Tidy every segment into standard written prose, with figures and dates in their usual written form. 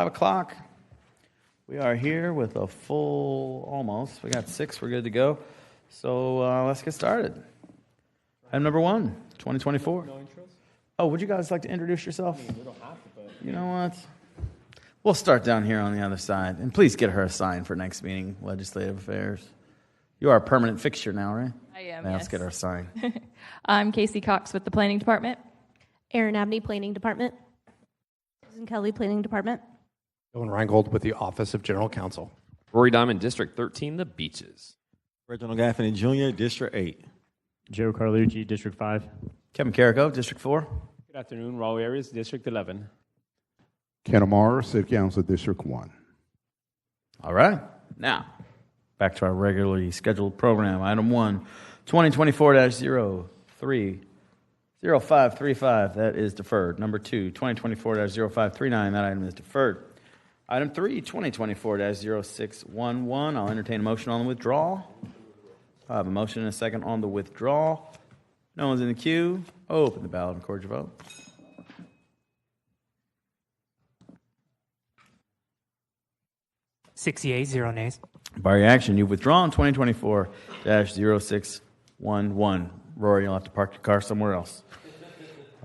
5 o'clock. We are here with a full, almost. We got 6. We're good to go. So let's get started. Item number 1, 2024. No intros? Oh, would you guys like to introduce yourself? We don't have to, but... You know what? We'll start down here on the other side. And please get her a sign for next meeting, Legislative Affairs. You are a permanent fixture now, right? I am, yeah, yes. Let's get her a sign. I'm Casey Cox with the Planning Department. Erin Abney, Planning Department. Susan Kelly, Planning Department. Owen Reingold with the Office of General Counsel. Rory Diamond, District 13, The Beaches. Reginald Gaffney Jr., District 8. Joe Carlucci, District 5. Kevin Carrico, District 4. Good afternoon, Raul Arias, District 11. Ken Amara, City Council, District 1. All right. Now, back to our regularly scheduled program. Item 1, 2024-0535. That is deferred. Number 2, 2024-0539. That item is deferred. Item 3, 2024-0611. I'll entertain a motion on the withdrawal. I have a motion and a second on the withdrawal. No one's in the queue. Open the ballot and record your vote. Six yeas, 0 nays. By your action, you've withdrawn 2024-0611. Rory, you'll have to park your car somewhere else.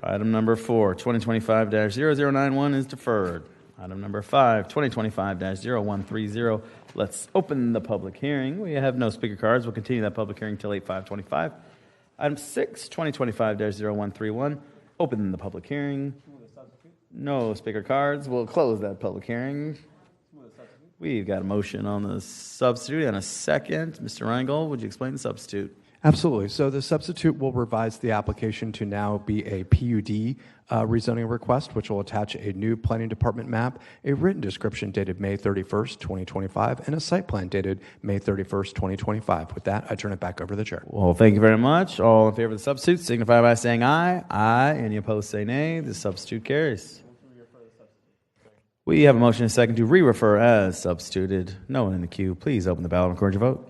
Item number 4, 2025-0091 is deferred. Item number 5, 2025-0130. Let's open the public hearing. We have no speaker cards. We'll continue that public hearing until 8/5/25. Item 6, 2025-0131. Open the public hearing. No speaker cards. We'll close that public hearing. We've got a motion on the substitute and a second. Mr. Reingold, would you explain the substitute? Absolutely. So the substitute will revise the application to now be a PUD rezoning request, which will attach a new planning department map, a written description dated May 31st, 2025, and a site plan dated May 31st, 2025. With that, I turn it back over to the chair. Well, thank you very much. All in favor of the substitute, signify by saying aye. Aye. Any opposed, say nay. The substitute carries. We have a motion and a second to re-refer as substituted. No one in the queue. Please open the ballot and record your vote.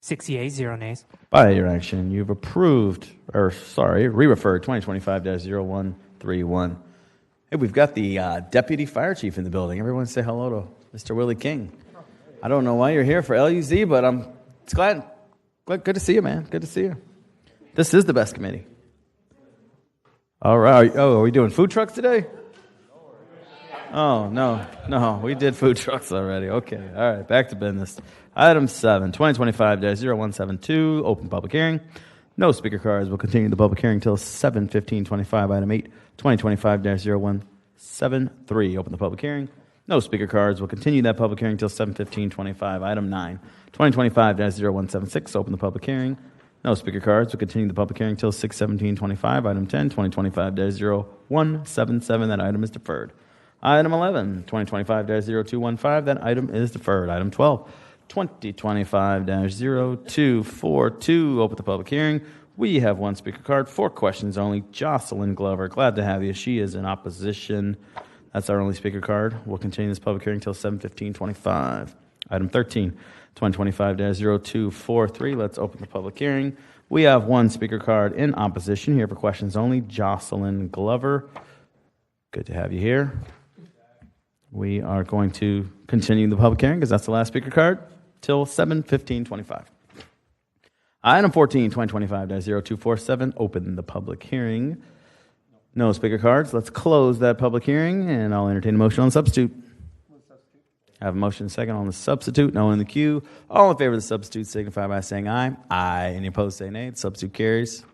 6 yeas, 0 nays. By your action, you've approved, re-referred 2025-0131. Hey, we've got the Deputy Fire Chief in the building. Everyone say hello to Mr. Willie King. I don't know why you're here for LUZ, but it's glad. Good to see you, man. Good to see you. This is the best committee. All right. Oh, are we doing food trucks today? Oh, no. We did food trucks already. Okay. All right. Back to business. Item 7, 2025-0172, open public hearing. No speaker cards. We'll continue the public hearing until 7:15:25. Item 8, 2025-0173, open the public hearing. No speaker cards. We'll continue that public hearing until 7:15:25. Item 9, 2025-0176, open the public hearing. No speaker cards. We'll continue the public hearing until 6:17:25. Item 10, 2025-0177, that item is deferred. Item 11, 2025-0215, that item is deferred. Item 12, 2025-0242, open the public hearing. We have one speaker card, 4 questions only. Jocelyn Glover, glad to have you. She is in opposition. That's our only speaker card. We'll continue this public hearing until 7:15:25. Item 13, 2025-0243. Let's open the public hearing. We have one speaker card in opposition here for questions only. Jocelyn Glover, good to have you here. We are going to continue the public hearing because that's the last speaker card till 7:15:25. Item 14, 2025-0247. Open the public hearing. No speaker cards. Let's close that public hearing, and I'll entertain a motion on the substitute. I have a motion and a second on the substitute. No one in the queue. All in favor of the substitute signify by saying aye. Aye. Any opposed, say nay. The substitute carries.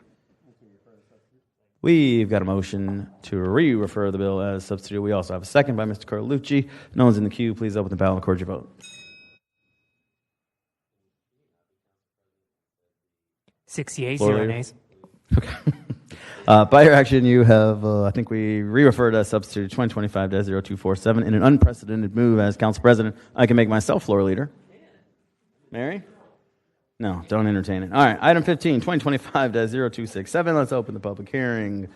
We've got a motion to re-refer the bill as substitute. We also have a second by Mr. Carlucci. No one's in the queue. Please open the ballot and record your vote. 6 yeas, 0 nays. Okay. By your action, you have, I think we re-referred as substitute 2025-0247 in an unprecedented move as council president. I can make myself floor leader. Mary? No, don't entertain it. All right, item 15, 2025-0267. Let's open the public hearing.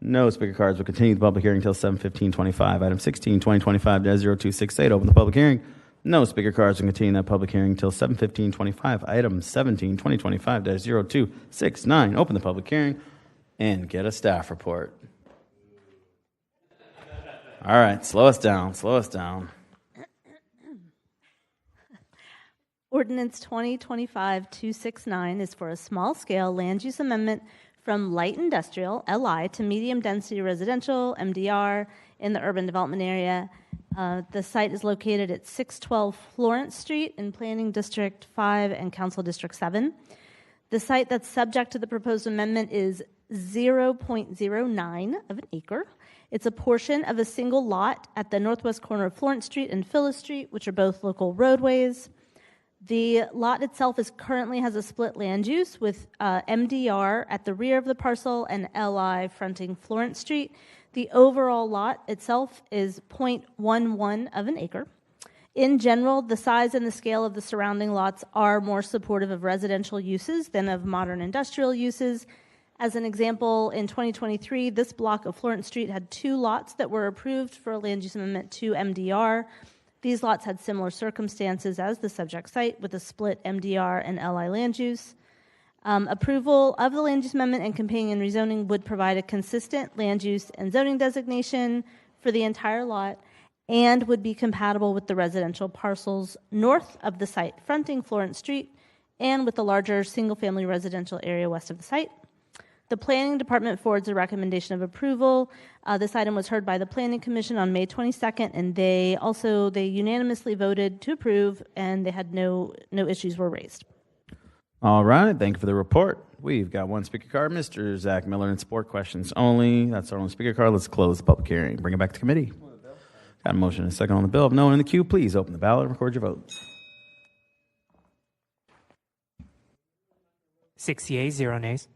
No speaker cards. We'll continue the public hearing until 7:15:25. Item 16, 2025-0268. Open the public hearing. No speaker cards. We'll continue that public hearing until 7:15:25. Item 17, 2025-0269. Open the public hearing and get a staff report. All right, slow us down, slow us down. Ordinance 2025-269 is for a small-scale land use amendment from light industrial, LI, to medium-density residential, MDR, in the urban development area. The site is located at 612 Florence Street in Planning District 5 and Council District 7. The site that's subject to the proposed amendment is 0.09 of an acre. It's a portion of a single lot at the northwest corner of Florence Street and Phyllis Street, which are both local roadways. The lot itself currently has a split land use with MDR at the rear of the parcel and LI fronting Florence Street. The overall lot itself is 0.11 of an acre. In general, the size and the scale of the surrounding lots are more supportive of residential uses than of modern industrial uses. As an example, in 2023, this block of Florence Street had 2 lots that were approved for a land use amendment to MDR. These lots had similar circumstances as the subject site with a split MDR and LI land use. Approval of the land use amendment and companion rezoning would provide a consistent land use and zoning designation for the entire lot and would be compatible with the residential parcels north of the site fronting Florence Street and with the larger single-family residential area west of the site. The Planning Department forwards a recommendation of approval. This item was heard by the Planning Commission on May 22nd, and they unanimously voted to approve, and they had no issues were raised. All right, thank you for the report. We've got one speaker card, Mr. Zach Miller, in support questions only. That's our only speaker card. Let's close the public hearing. Bring it back to committee. Got a motion and a second on the bill. If no one in the queue, please open the ballot and record your vote. 6 yeas, 0 nays.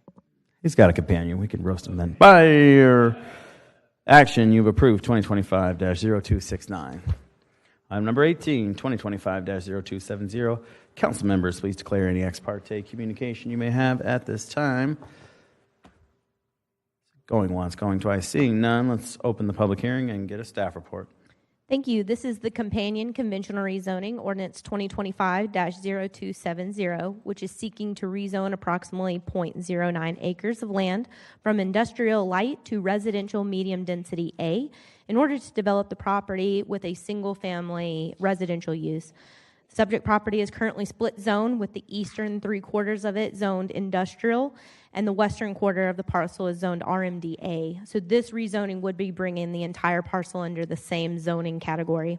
He's got a companion. We can roast him then. By your action, you've approved 2025-0269. Item number 18, 2025-0270. Council members, please declare any ex parte communication you may have at this time. Going once, going twice, seeing none. Let's open the public hearing and get a staff report. Thank you. This is the companion conventional rezoning ordinance 2025-0270, which is seeking to rezone approximately 0.09 acres of land from industrial light to residential medium density A in order to develop the property with a single family residential use. Subject property is currently split zone with the eastern 3/4 of it zoned industrial and the western quarter of the parcel is zoned RMDA. So this rezoning would be bringing the entire parcel under the same zoning category.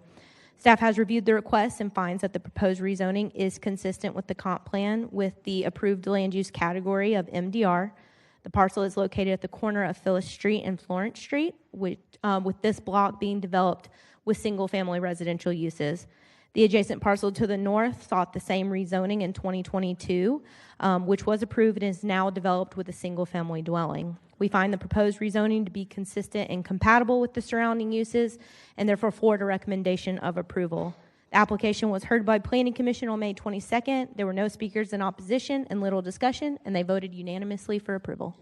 Staff has reviewed the request and finds that the proposed rezoning is consistent with the comp plan with the approved land use category of MDR. The parcel is located at the corner of Phyllis Street and Florence Street, with this block being developed with single-family residential uses. The adjacent parcel to the north sought the same rezoning in 2022, which was approved and is now developed with a single-family dwelling. We find the proposed rezoning to be consistent and compatible with the surrounding uses, and therefore forward a recommendation of approval. The application was heard by Planning Commission on May 22nd. There were no speakers in opposition and little discussion, and they voted unanimously for approval.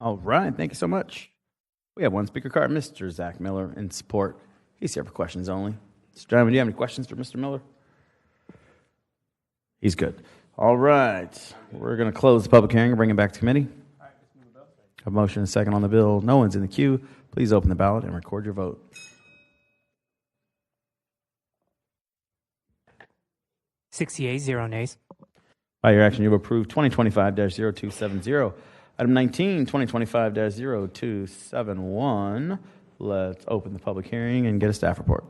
All right, thank you so much. We have one speaker card, Mr. Zach Miller, in support. He's here for questions only. Mr. Diamond, do you have any questions for Mr. Miller? He's good. All right, we're going to close the public hearing and bring it back to committee. A motion and a second on the bill. No one's in the queue. Please open the ballot and record your vote. Six yeas, 0 nays. By your action, you've approved 2025-0270. Item 19, 2025-0271. Let's open the public hearing and get a staff report.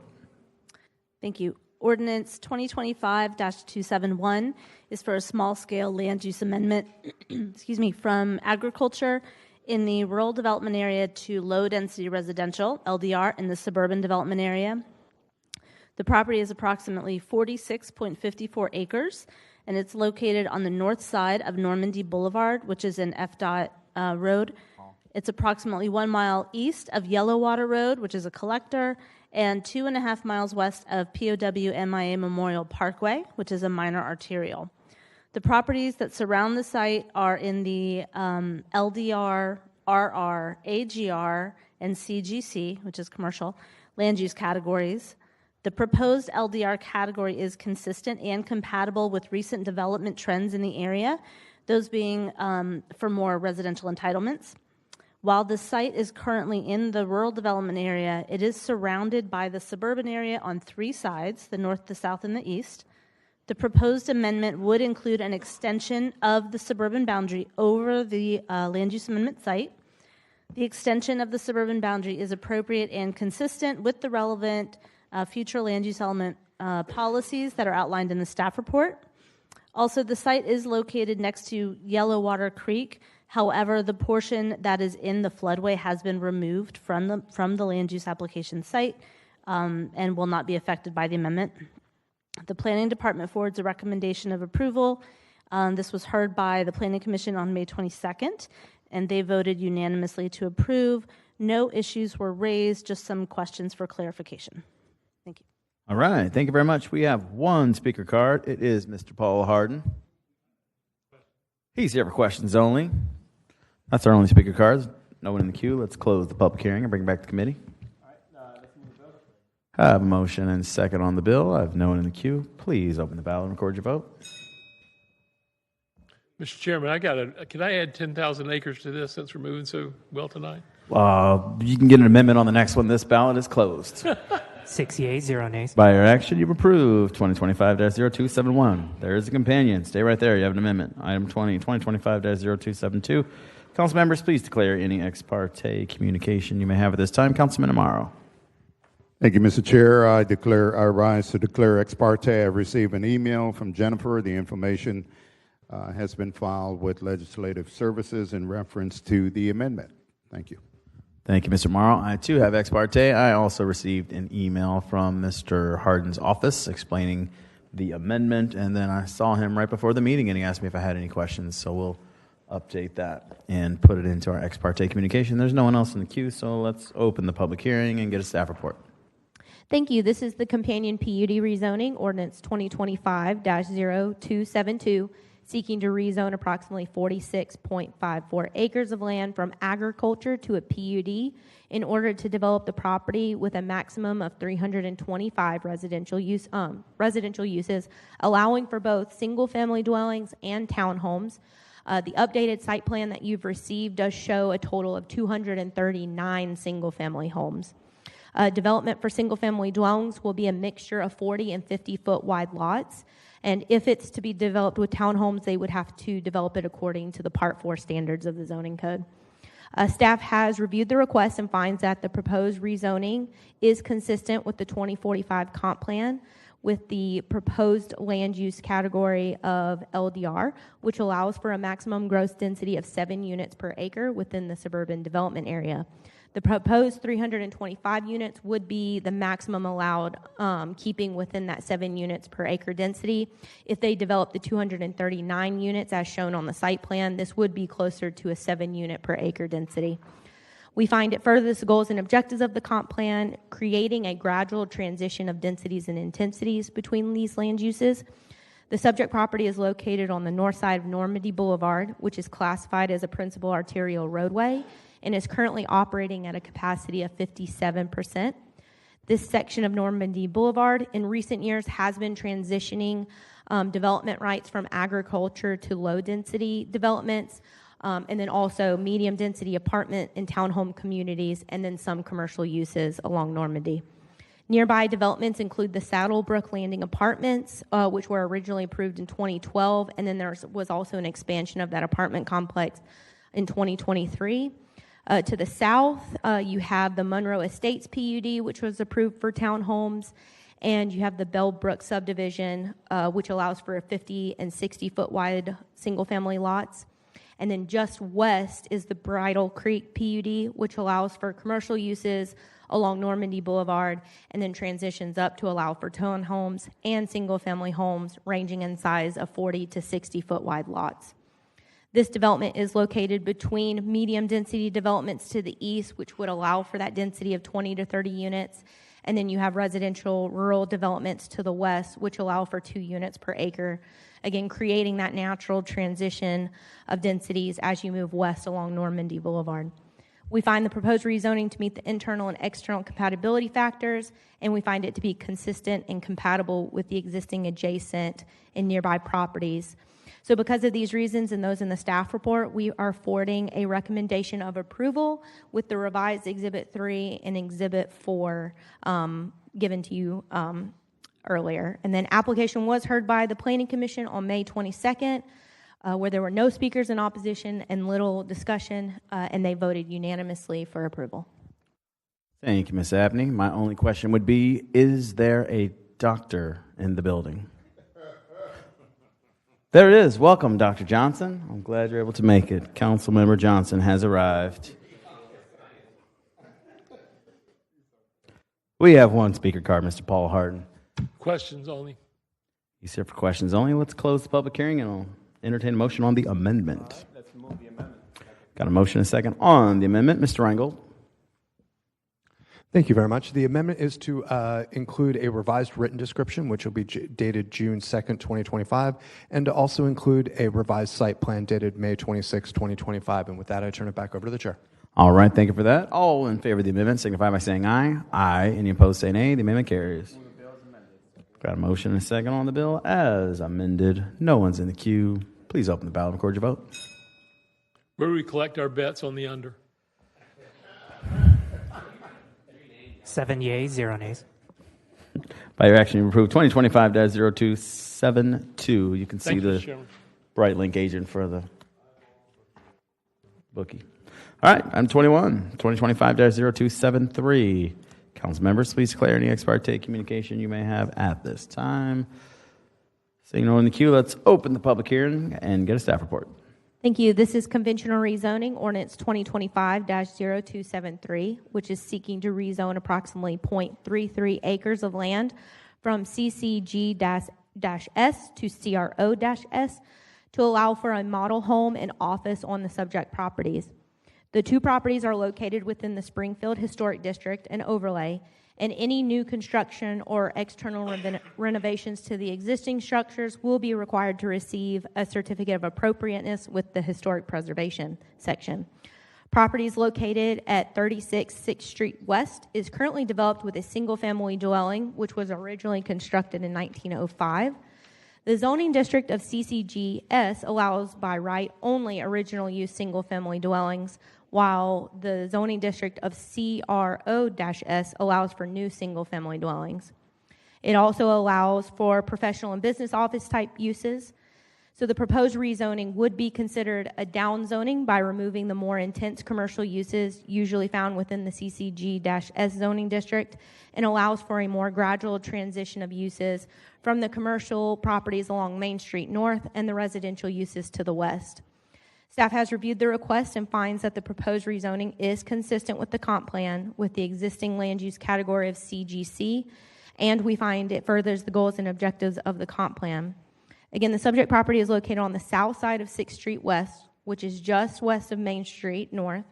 Thank you. Ordinance 2025-271 is for a small-scale land use amendment from agriculture in the rural development area to low-density residential, LDR, in the suburban development area. The property is approximately 46.54 acres, and it's located on the north side of Normandy Boulevard, which is an FDOT road. It's approximately 1 mile east of Yellowwater Road, which is a collector, and 2.5 miles west of POW MIA Memorial Parkway, which is a minor arterial. The properties that surround the site are in the LDR, RR, AGR, and CGC, which is commercial, land use categories. The proposed LDR category is consistent and compatible with recent development trends in the area, those being for more residential entitlements. While the site is currently in the rural development area, it is surrounded by the suburban area on 3 sides, the north, the south, and the east. The proposed amendment would include an extension of the suburban boundary over the land use amendment site. The extension of the suburban boundary is appropriate and consistent with the relevant future land use element policies that are outlined in the staff report. Also, the site is located next to Yellowwater Creek. However, the portion that is in the floodway has been removed from the land use application site and will not be affected by the amendment. The Planning Department forwards a recommendation of approval. This was heard by the Planning Commission on May 22nd, and they voted unanimously to approve. No issues were raised, just some questions for clarification. Thank you. All right, thank you very much. We have one speaker card. It is Mr. Paul Harden. He's here for questions only. That's our only speaker card. No one in the queue. Let's close the public hearing and bring it back to committee. I have a motion and second on the bill. I have no one in the queue. Please open the ballot and record your vote. Mr. Chairman, can I add 10,000 acres to this since we're moving so well tonight? You can get an amendment on the next one. This ballot is closed. 6 yeas, 0 nays. By your action, you've approved 2025-0271. There is a companion. Stay right there. You have an amendment. Item 2020-2025-0272. Council members, please declare any ex parte communication you may have at this time. Councilman Amaro. Thank you, Mr. Chair. I rise to declare ex parte. I received an email from Jennifer. The information has been filed with Legislative Services in reference to the amendment. Thank you. Thank you, Mr. Morrow. I, too, have ex parte. I also received an email from Mr. Harden's office explaining the amendment, and then I saw him right before the meeting, and he asked me if I had any questions, so we'll update that and put it into our ex parte communication. There's no one else in the queue, so let's open the public hearing and get a staff report. Thank you. This is the companion PUD rezoning, ordinance 2025-0272, seeking to rezone approximately 46.54 acres of land from agriculture to a PUD in order to develop the property with a maximum of 325 residential uses, allowing for both single-family dwellings and townhomes. The updated site plan that you've received does show a total of 239 single-family homes. Development for single-family dwellings will be a mixture of 40 and 50-foot wide lots. And if it's to be developed with townhomes, they would have to develop it according to the Part 4 standards of the zoning code. Staff has reviewed the request and finds that the proposed rezoning is consistent with the 2045 comp plan with the proposed land use category of LDR, which allows for a maximum gross density of 7 units per acre within the suburban development area. The proposed 325 units would be the maximum allowed, keeping within that 7 units per acre density. If they develop the 239 units as shown on the site plan, this would be closer to a 7 unit per acre density. We find it furthers the goals and objectives of the comp plan, creating a gradual transition of densities and intensities between these land uses. The subject property is located on the north side of Normandy Boulevard, which is classified as a principal arterial roadway and is currently operating at a capacity of 57%. This section of Normandy Boulevard in recent years has been transitioning development rights from agriculture to low-density developments, and then also medium-density apartment and townhome communities, and then some commercial uses along Normandy. Nearby developments include the Saddlebrook Landing Apartments, which were originally approved in 2012, and then there was also an expansion of that apartment complex in 2023. To the south, you have the Monroe Estates PUD, which was approved for townhomes, and you have the Bellbrook subdivision, which allows for 50 and 60-foot wide single-family lots. And then just west is the Bridle Creek PUD, which allows for commercial uses along Normandy Boulevard, and then transitions up to allow for townhomes and single-family homes ranging in size of 40 to 60-foot wide lots. This development is located between medium-density developments to the east, which would allow for that density of 20 to 30 units, and then you have residential rural developments to the west, which allow for 2 units per acre, again, creating that natural transition of densities as you move west along Normandy Boulevard. We find the proposed rezoning to meet the internal and external compatibility factors, and we find it to be consistent and compatible with the existing adjacent and nearby properties. So because of these reasons and those in the staff report, we are forwarding a recommendation of approval with the revised Exhibit 3 and Exhibit 4 given to you earlier. And then application was heard by the Planning Commission on May 22nd, where there were no speakers in opposition and little discussion, and they voted unanimously for approval. Thank you, Ms. Abney. My only question would be, is there a doctor in the building? There it is. Welcome, Dr. Johnson. I'm glad you're able to make it. Councilmember Johnson has arrived. We have one speaker card, Mr. Paul Harden. Questions only. He's here for questions only. Let's close the public hearing and I'll entertain a motion on the amendment. Let's move the amendment. Got a motion and a second on the amendment. Mr. Reingold. Thank you very much. The amendment is to include a revised written description, which will be dated June 2nd, 2025, and to also include a revised site plan dated May 26, 2025. And with that, I turn it back over to the chair. All right, thank you for that. All in favor of the amendment signify by saying aye. Aye. Any opposed say nay. The amendment carries. Got a motion and a second on the bill as amended. No one's in the queue. Please open the ballot and record your vote. Where do we collect our bets on the under? 7 yeas, 0 nays. By your action, you approve 2025-0272. You can see Thank you, the Chairman. bright link agent for the bookie. All right, item 21, 2025-0273. Council members, please declare any ex parte communication you may have at this time. Seeing no one in the queue, let's open the public hearing and get a staff report. Thank you. This is conventional rezoning ordinance 2025-0273, which is seeking to rezone approximately 0.33 acres of land from CCG-S to CRO-S to allow for a model home and office on the subject properties. The two properties are located within the Springfield Historic District and overlay, and any new construction or external renovations to the existing structures will be required to receive a certificate of appropriateness with the Historic Preservation section. Properties located at 36 6th Street West is currently developed with a single-family dwelling, which was originally constructed in 1905. The zoning district of CCG-S allows by right only original use single-family dwellings, while the zoning district of CRO-S allows for new single-family dwellings. It also allows for professional and business office type uses. So the proposed rezoning would be considered a downzoning by removing the more intense commercial uses usually found within the CCG-S zoning district and allows for a more gradual transition of uses from the commercial properties along Main Street North and the residential uses to the west. Staff has reviewed the request and finds that the proposed rezoning is consistent with the comp plan with the existing land use category of CGC, and we find it furthers the goals and objectives of the comp plan. Again, the subject property is located on the south side of 6th Street West, which is just west of Main Street North.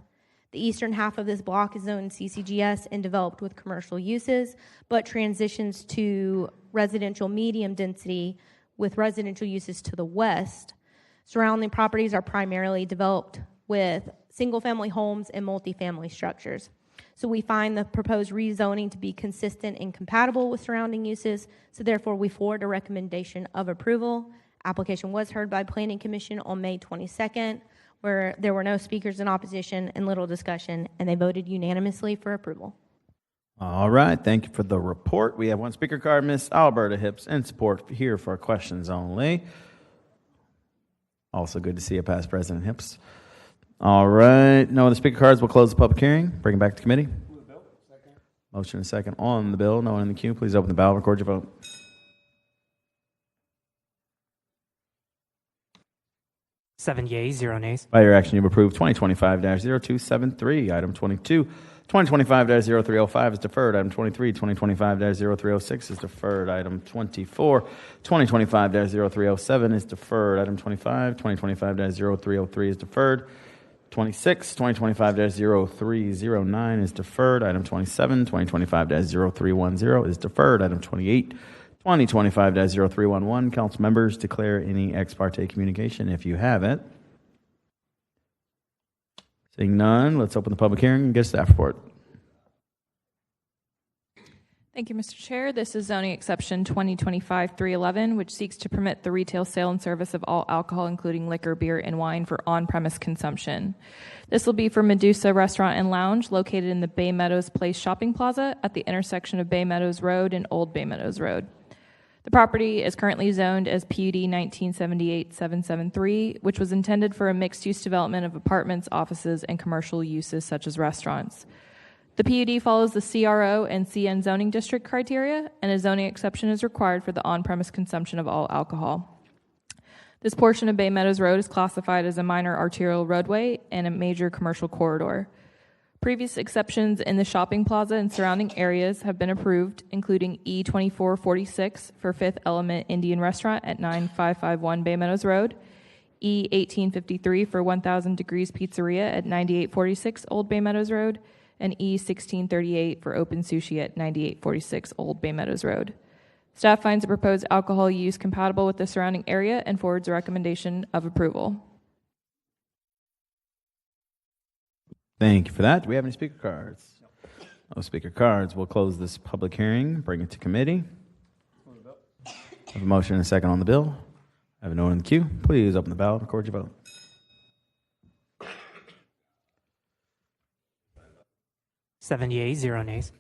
The eastern half of this block is zoned CCGS and developed with commercial uses, but transitions to residential medium density with residential uses to the west. Surrounding properties are primarily developed with single-family homes and multifamily structures. So we find the proposed rezoning to be consistent and compatible with surrounding uses, so therefore we forward a recommendation of approval. Application was heard by Planning Commission on May 22nd, where there were no speakers in opposition and little discussion, and they voted unanimously for approval. All right, thank you for the report. We have one speaker card, Ms. Alberta Hips, in support here for questions only. Also good to see you, past President Hips. All right, no other speaker cards. We'll close the public hearing. Bring it back to committee. Motion and second on the bill. No one in the queue. Please open the ballot. Record your vote. 7 yeas, 0 nays. By your action, you've approved 2025-0273. Item 22. 2025-0305 is deferred. Item 23, 2025-0306 is deferred. Item 24, 2025-0307 is deferred. Item 25, 2025-0303 is deferred. 26, 2025-0309 is deferred. Item 27, 2025-0310 is deferred. Item 28, 2025-0311. Council members, declare any ex parte communication if you have it. Seeing none, let's open the public hearing and get a staff report. Thank you, Mr. Chair. This is zoning exception 2025-311, which seeks to permit the retail sale and service of all alcohol, including liquor, beer, and wine for on-premise consumption. This will be for Medusa Restaurant and Lounge, located in the Bay Meadows Place Shopping Plaza at the intersection of Bay Meadows Road and Old Bay Meadows Road. The property is currently zoned as PUD 1978-773, which was intended for a mixed-use development of apartments, offices, and commercial uses such as restaurants. The PUD follows the CRO and CN zoning district criteria, and a zoning exception is required for the on-premise consumption of all alcohol. This portion of Bay Meadows Road is classified as a minor arterial roadway and a major commercial corridor. Previous exceptions in the shopping plaza and surrounding areas have been approved, including E2446 for Fifth Element Indian Restaurant at 9551 Bay Meadows Road, E1853 for 1000 Degrees Pizzeria at 9846 Old Bay Meadows Road, and E1638 for Open Sushi at 9846 Old Bay Meadows Road. Staff finds the proposed alcohol use compatible with the surrounding area and forwards a recommendation of approval. Thank you for that. Do we have any speaker cards? No speaker cards. We'll close this public hearing, bring it to committee. I have a motion and a second on the bill. I have no one in the queue. Please open the ballot and record your vote. Seven yeas, zero nays.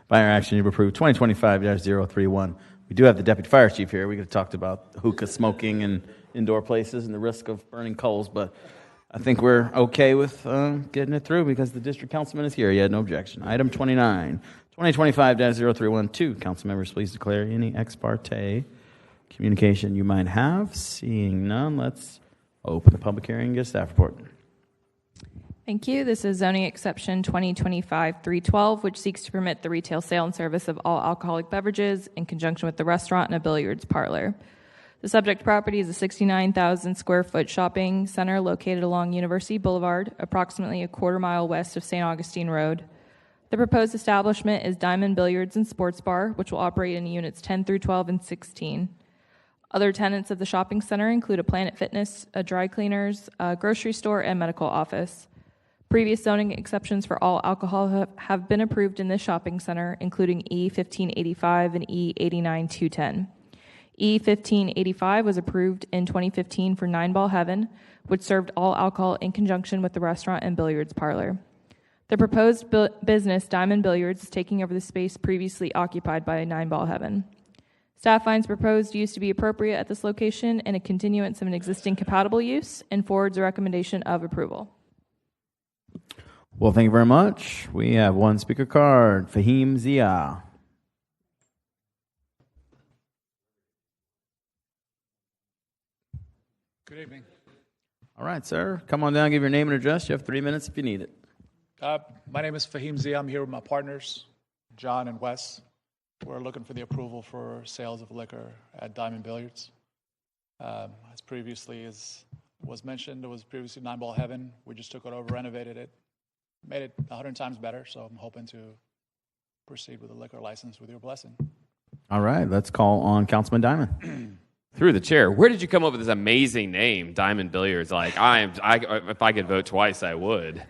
By your action, you've approved 2025-031. We do have the deputy fire chief here. We could have talked about hookah smoking and indoor places and the risk of burning coals, but I think we're okay with getting it through because the district councilman is here. He had no objection. Item 29, 2025-0312. Council members, please declare any ex parte communication you might have. Seeing none, let's open the public hearing and get a staff report. Thank you. This is zoning exception 2025-312, which seeks to permit the retail sale and service of all alcoholic beverages in conjunction with the restaurant and a billiards parlor. The subject property is a 69,000 square foot shopping center located along University Boulevard, approximately a quarter mile west of St. Augustine Road. The proposed establishment is Diamond Billiards and Sports Bar, which will operate in units 10 through 12 and 16. Other tenants of the shopping center include a Planet Fitness, a dry cleaners, a grocery store, and medical office. Previous zoning exceptions for all alcohol have been approved in this shopping center, including E1585 and E89210. E1585 was approved in 2015 for Nine Ball Heaven, which served all alcohol in conjunction with the restaurant and billiards parlor. The proposed business, Diamond Billiards, is taking over the space previously occupied by Nine Ball Heaven. Staff finds proposed use to be appropriate at this location and a continuance of an existing compatible use and forwards a recommendation of approval. Well, thank you very much. We have one speaker card, Fahim Zia. Good evening. All right, sir. Come on down, give your name and address. You have 3 minutes if you need it. My name is Fahim Zia. I'm here with my partners, John and Wes. We're looking for the approval for sales of liquor at Diamond Billiards. As previously was mentioned, it was previously Nine Ball Heaven. We just took it over, renovated it, made it 100 times better, so I'm hoping to proceed with a liquor license with your blessing. All right, let's call on Councilman Diamond. Through the chair, where did you come up with this amazing name, Diamond Billiards? Like, if I could vote twice, I would.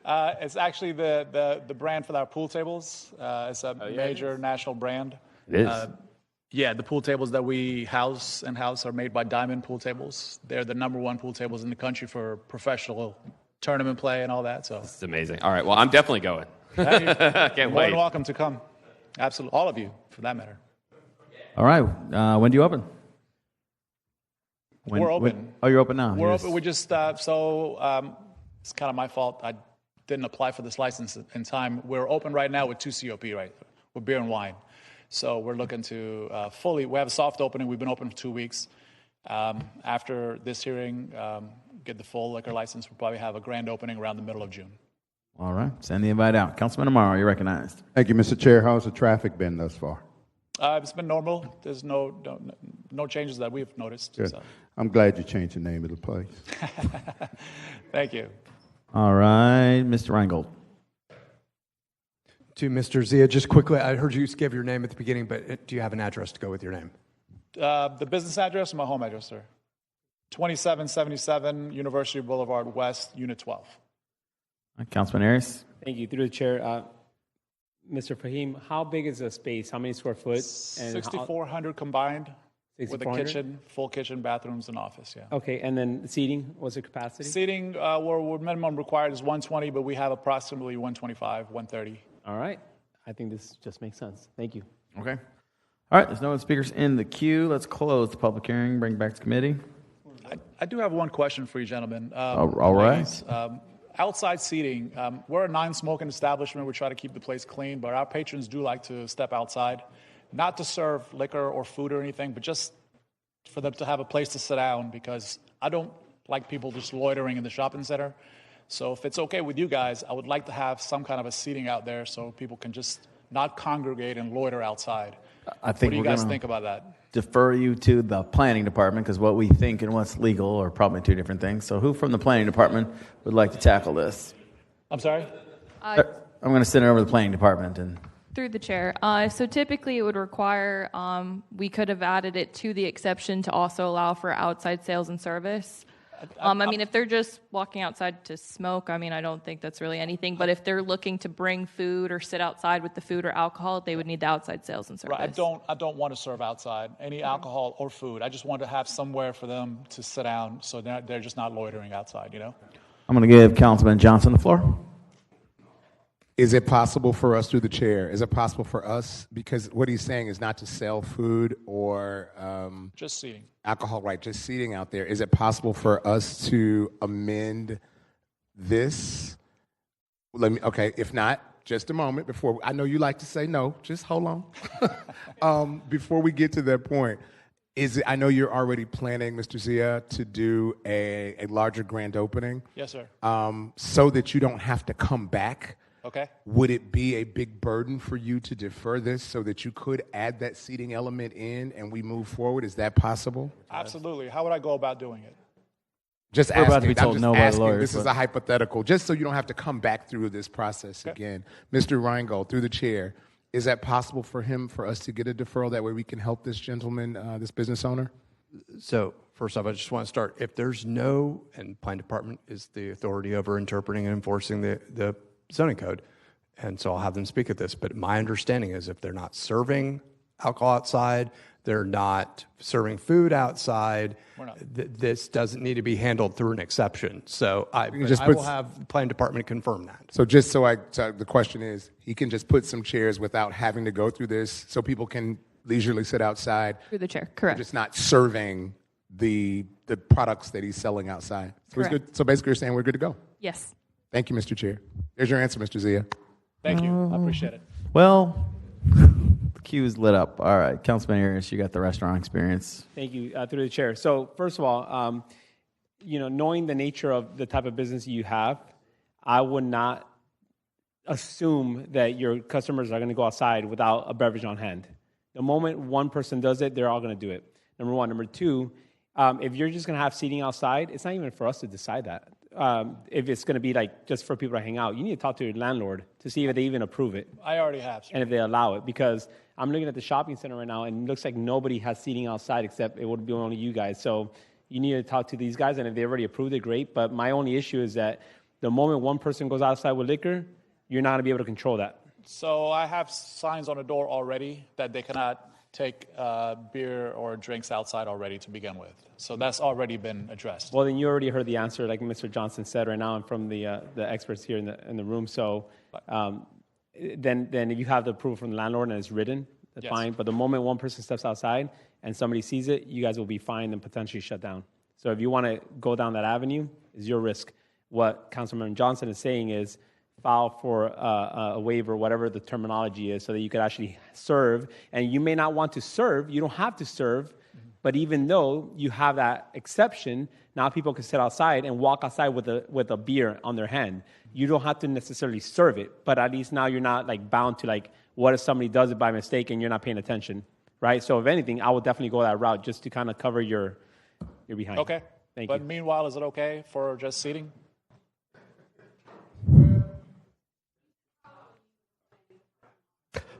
It's actually the brand for our pool tables. It's a major national brand. It is. Yeah, the pool tables that we house in-house are made by Diamond Pool Tables. They're the #1 pool tables in the country for professional tournament play and all that. So it's amazing. All right, well, I'm definitely going. Can't wait. You're welcome to come. Absolutely, all of you, for that matter. All right, when do you open? We're open. You're open now. We're open. We just it's kind of my fault. I didn't apply for this license in time. We're open right now with 2 COP, right? With beer and wine. So we're looking to we have a soft opening. We've been open for 2 weeks. After this hearing, get the full liquor license, we'll probably have a grand opening around the middle of June. All right, send the invite out. Councilman Amaro, you're recognized. Thank you, Mr. Chair. How's the traffic been thus far? It's been normal. There's no changes that we've noticed. Good. So. I'm glad you changed the name of the place. Thank you. All right, Mr. Reingold. To Mr. Zia, just quickly, I heard you give your name at the beginning, but do you have an address to go with your name? The business address or my home address, sir? 2777 University Boulevard West, Unit 12. Councilman Arias. Thank you. Through the chair, Mr. Fahim, how big is the space? How many square foot? And 6,400 combined with a 6,400? kitchen, full kitchen, bathrooms, and office, yeah. Okay, and then seating, what's the capacity? Seating, we're minimum required is 120, but we have approximately 125, 130. All right. I think this just makes sense. Thank you. Okay. All right, there's no other speakers in the queue. Let's close the public hearing, bring it back to committee. I do have one question for you, gentlemen. All right. Ladies. Outside seating, we're a non-smoking establishment. We try to keep the place clean, but our patrons do like to step outside, not to serve liquor or food or anything, but just for them to have a place to sit down, because I don't like people just loitering in the shopping center. So if it's okay with you guys, I would like to have some kind of a seating out there so people can just not congregate and loiter outside. I think what do you we're guys gonna think about that? defer you to the planning department, because what we think and what's legal are probably two different things. So who from the planning department would like to tackle this? I'm sorry? I'm going to send it over to the planning department. And Through the chair. So typically it would require, we could have added it to the exception to also allow for outside sales and service. I mean, if they're just walking outside to smoke, I mean, I don't think that's really anything. But if they're looking to bring food or sit outside with the food or alcohol, they would need the outside sales and service. Right, I don't want to serve outside any alcohol or food. I just want to have somewhere for them to sit down so they're just not loitering outside, you know? I'm going to give Councilman Johnson the floor. Is it possible for us, through the chair, is it possible for us, because what he's saying is not to sell food or just seating. Alcohol, right, just seating out there. Is it possible for us to amend this? Okay, if not, just a moment before, I know you like to say no, just hold on. Before we get to that point, I know you're already planning, Mr. Zia, to do a larger grand opening. Yes, sir. So that you don't have to come back. Okay. Would it be a big burden for you to defer this so that you could add that seating element in and we move forward? Is that possible? Absolutely. How would I go about doing it? Just We're asking. about to be told I'm just no by asking. lawyers, This is but- a hypothetical, just so you don't have to come back through this process again. Mr. Reingold, through the chair, is that possible for us to get a deferral? That way we can help this gentleman, this business owner? So first off, I just want to start. If there's no, and planning department is the authority over interpreting and enforcing the zoning code, and so I'll have them speak at this. But my understanding is if they're not serving alcohol outside, they're not serving food outside, this doesn't need to be handled through an exception. So I will have the planning department confirm that. So just so the question is, he can just put some chairs without having to go through this, so people can leisurely sit outside. Through the chair, correct. Just not serving the products that he's selling outside. So, it's good. So basically, you're saying we're good to go. Yes. Thank you, Mr. Chair. There's your answer, Mr. Zia. Thank you. I appreciate it. Well, the queue is lit up. All right, Councilman Arias, you got the restaurant experience. Thank you, through the chair. So first of all, knowing the nature of the type of business you have, I would not assume that your customers are going to go outside without a beverage on hand. The moment one person does it, they're all going to do it. Number one. Number two, if you're just going to have seating outside, it's not even for us to decide that. If it's going to be like just for people to hang out, you need to talk to your landlord to see if they even approve it. I already have. Sir. And if they allow it, because I'm looking at the shopping center right now, and it looks like nobody has seating outside except it would be only you guys. So you need to talk to these guys, and if they already approved it, great. But my only issue is that the moment one person goes outside with liquor, you're not going to be able to control that. So I have signs on the door already that they cannot take beer or drinks outside already to begin with. So that's already been addressed. Well, then you already heard the answer, like Mr. Johnson said right now, and from the experts here in the room. So then if you have the approval from the landlord and it's written, that's Yes. fine. But the moment one person steps outside and somebody sees it, you guys will be fined and potentially shut down. So if you want to go down that avenue, it's your risk. What Councilman Johnson is saying is file for a waiver, whatever the terminology is, so that you could actually serve. And you may not want to serve. You don't have to serve. But even though you have that exception, now people can sit outside and walk outside with a beer on their hand. You don't have to necessarily serve it, but at least now you're not like bound to like, what if somebody does it by mistake and you're not paying attention, right? So if anything, I would definitely go that route just to kind of cover your behind. Okay. Thank But you. meanwhile, is it okay for just seating?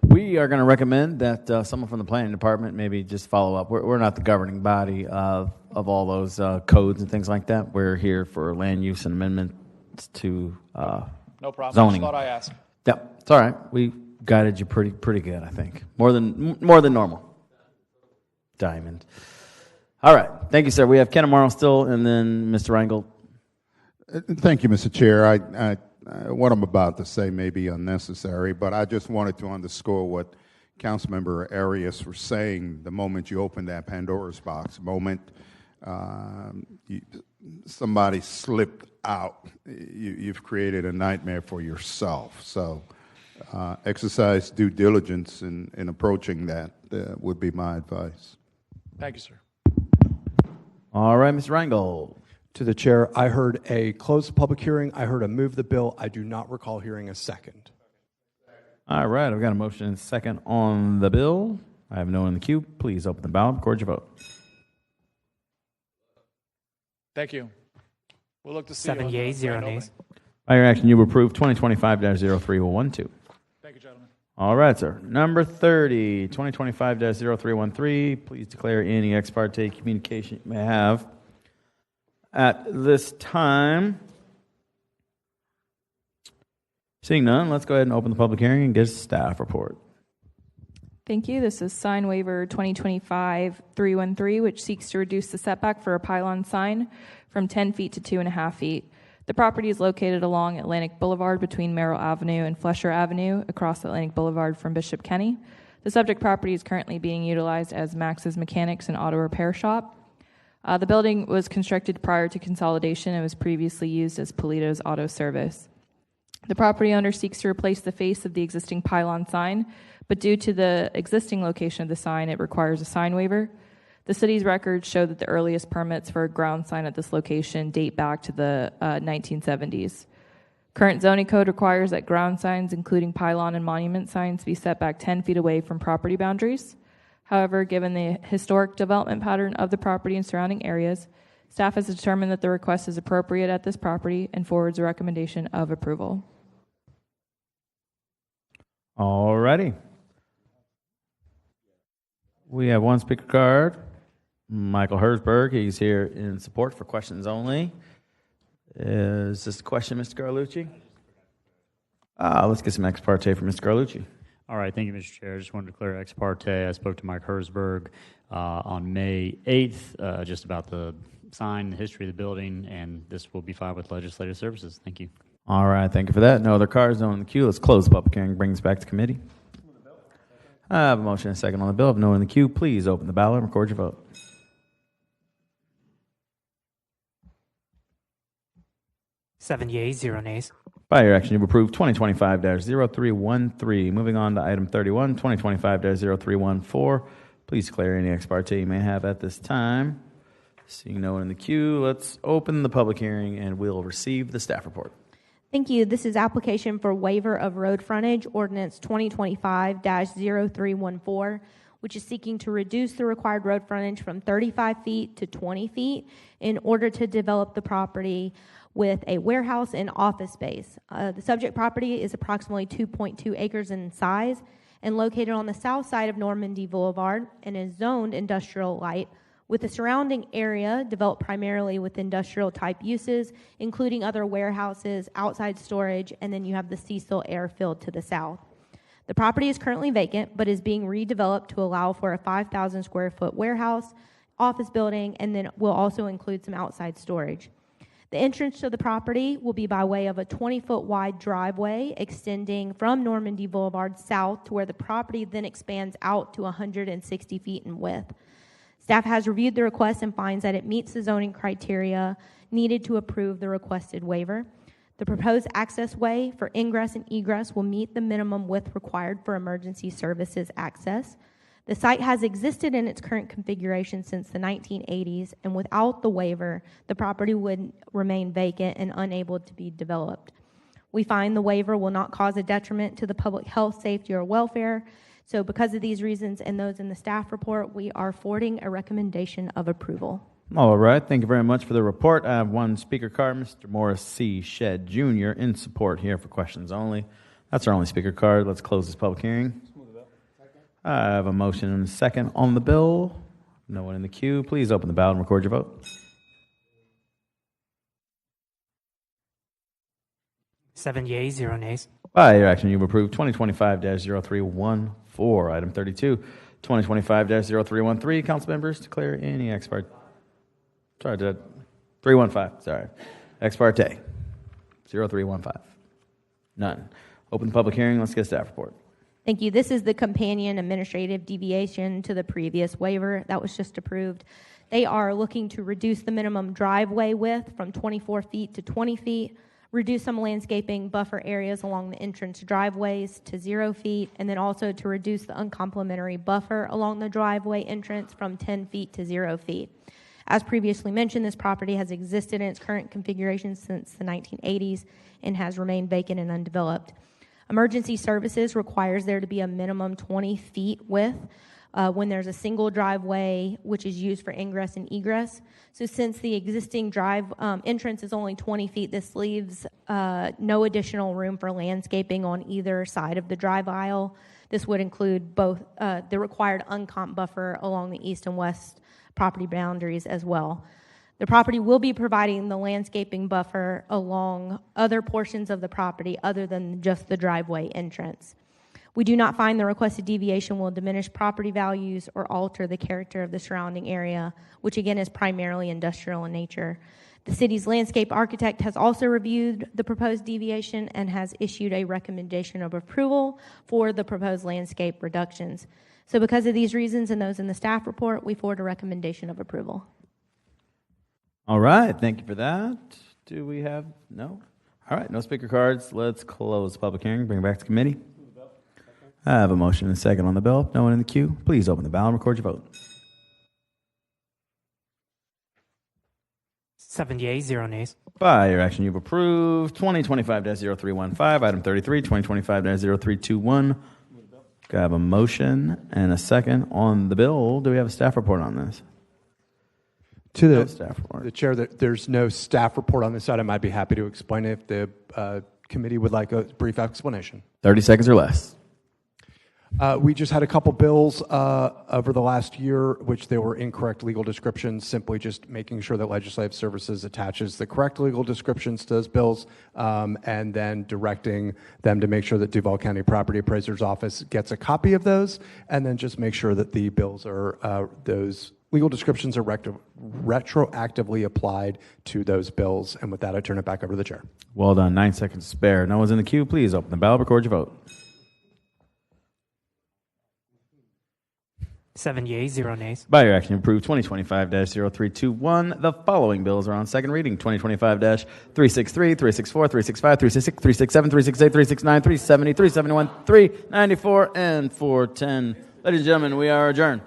We are going to recommend that someone from the planning department maybe just follow up. We're not the governing body of all those codes and things like that. We're here for land use and amendments to No problem. zoning. Just thought I asked. Yeah, it's all right. We guided you pretty good, I think. More than normal. Diamond. All right. Thank you, sir. We have Ken Amaro still, and then Mr. Rangel. Thank you, Mr. Chair. What I'm about to say may be unnecessary, but I just wanted to underscore what Councilmember Arias was saying the moment you opened that Pandora's box, the moment somebody slipped out, you've created a nightmare for yourself. So exercise due diligence in approaching that would be my advice. Thank you, sir. All right, Mr. Rangel. To the chair, I heard a closed public hearing. I heard a move the bill. I do not recall hearing a second. All right, I've got a motion and a second on the bill. I have no one in the queue. Please open the ballot, record your vote. Thank you. We'll look to see 7 you on yeas, the 0 grand nays. By your action, you approve 2025-0312. Thank you, gentlemen. All right, sir. Number 30, 2025-0313. Please declare any ex parte communication you may have at this time. Seeing none, let's go ahead and open the public hearing and get a staff report. Thank you. This is sign waiver 2025-313, which seeks to reduce the setback for a pylon sign from 10 feet to 2.5 feet. The property is located along Atlantic Boulevard between Merrill Avenue and Flesher Avenue across Atlantic Boulevard from Bishop Kenny. The subject property is currently being utilized as Max's Mechanics and Auto Repair Shop. The building was constructed prior to consolidation and was previously used as Polito's Auto Service. The property owner seeks to replace the face of the existing pylon sign, but due to the existing location of the sign, it requires a sign waiver. The city's records show that the earliest permits for a ground sign at this location date back to the 1970s. Current zoning code requires that ground signs, including pylon and monument signs, be set back 10 feet away from property boundaries. However, given the historic development pattern of the property and surrounding areas, staff has determined that the request is appropriate at this property and forwards a recommendation of approval. All righty. We have one speaker card. Michael Herzberg, he's here in support for questions only. Is this a question, Mr. Garlucci? Let's get some ex parte from Mr. Garlucci. All right, thank you, Mr. Chair. I just wanted to declare ex parte. I spoke to Mike Herzberg on May 8th just about the sign, the history of the building, and this will be filed with Legislative Services. Thank you. All right, thank you for that. No other cards, no one in the queue. Let's close the public hearing, bring this back to committee. I have a motion and a second on the bill. If no one in the queue, please open the ballot and record your vote. Seven yeas, 0 nays. By your action, you've approved 2025-0313. Moving on to item 31, 2025-0314. Please declare any ex parte you may have at this time. Seeing no one in the queue, let's open the public hearing and we'll receive the staff report. Thank you. This is application for waiver of road frontage, ordinance 2025-0314, which is seeking to reduce the required road frontage from 35 feet to 20 feet in order to develop the property with a warehouse and office space. The subject property is approximately 2.2 acres in size and located on the south side of Normandy Boulevard and is zoned industrial light, with the surrounding area developed primarily with industrial type uses, including other warehouses, outside storage, and then you have the Cecil Airfield to the south. The property is currently vacant, but is being redeveloped to allow for a 5,000 square foot warehouse, office building, and then will also include some outside storage. The entrance to the property will be by way of a 20-foot wide driveway extending from Normandy Boulevard south to where the property then expands out to 160 feet in width. Staff has reviewed the request and finds that it meets the zoning criteria needed to approve the requested waiver. The proposed access way for ingress and egress will meet the minimum width required for emergency services access. The site has existed in its current configuration since the 1980s, and without the waiver, the property would remain vacant and unable to be developed. We find the waiver will not cause a detriment to the public health, safety, or welfare. So because of these reasons and those in the staff report, we are forwarding a recommendation of approval. All right, thank you very much for the report. I have one speaker card, Mr. Morris C. Shedd Jr. in support here for questions only. That's our only speaker card. Let's close this public hearing. I have a motion and a second on the bill. No one in the queue. Please open the ballot and record your vote. 7 yeas, 0 nays. By your action, you've approved 2025-0314. Item 32, 2025-0313. Council members, declare any ex parte. Sorry, 315. Sorry, ex parte. 0315. None. Open the public hearing. Let's get a staff report. Thank you. This is the companion administrative deviation to the previous waiver that was just approved. They are looking to reduce the minimum driveway width from 24 feet to 20 feet, reduce some landscaping buffer areas along the entrance driveways to 0 feet, and then also to reduce the uncomplimentary buffer along the driveway entrance from 10 feet to 0 feet. As previously mentioned, this property has existed in its current configuration since the 1980s and has remained vacant and undeveloped. Emergency services requires there to be a minimum 20 feet width when there's a single driveway which is used for ingress and egress. So since the existing drive entrance is only 20 feet, this leaves no additional room for landscaping on either side of the drive aisle. This would include both the required uncomp buffer along the east and west property boundaries as well. The property will be providing the landscaping buffer along other portions of the property other than just the driveway entrance. We do not find the requested deviation will diminish property values or alter the character of the surrounding area, which again is primarily industrial in nature. The city's landscape architect has also reviewed the proposed deviation and has issued a recommendation of approval for the proposed landscape reductions. So because of these reasons and those in the staff report, we forward a recommendation of approval. All right. Thank you for that. Do we have no? All right. No speaker cards. Let's close the public hearing. Bring it back to committee. I have a motion and a second on the bill. No one in the queue. Please open the ballot and record your vote. 7 yeas, 0 nays. By your action, you've approved 2025-0315. Item 33, 2025-0321. I have a motion and a second on the bill. Do we have a staff report on this? To No staff report. the chair, there's no staff report on this item. I'd be happy to explain it if the committee would like a brief explanation. 30 seconds or less. We just had a couple bills over the last year, which there were incorrect legal descriptions, simply just making sure that Legislative Services attaches the correct legal descriptions to those bills, and then directing them to make sure that Duval County Property Appraiser's Office gets a copy of those, and then just make sure that the bills are, those legal descriptions are retroactively applied to those bills. And with that, I turn it back over to the chair. Well done. 9 seconds to spare. No one's in the queue. Please open the ballot, record your vote. 7 yeas, 0 nays. By your action, approved 2025-0321. The following bills are on second reading: 2025-363, 364, 365, 366, 367, 368, 369, 370, 371, 394, and 410. Ladies and gentlemen, we are adjourned.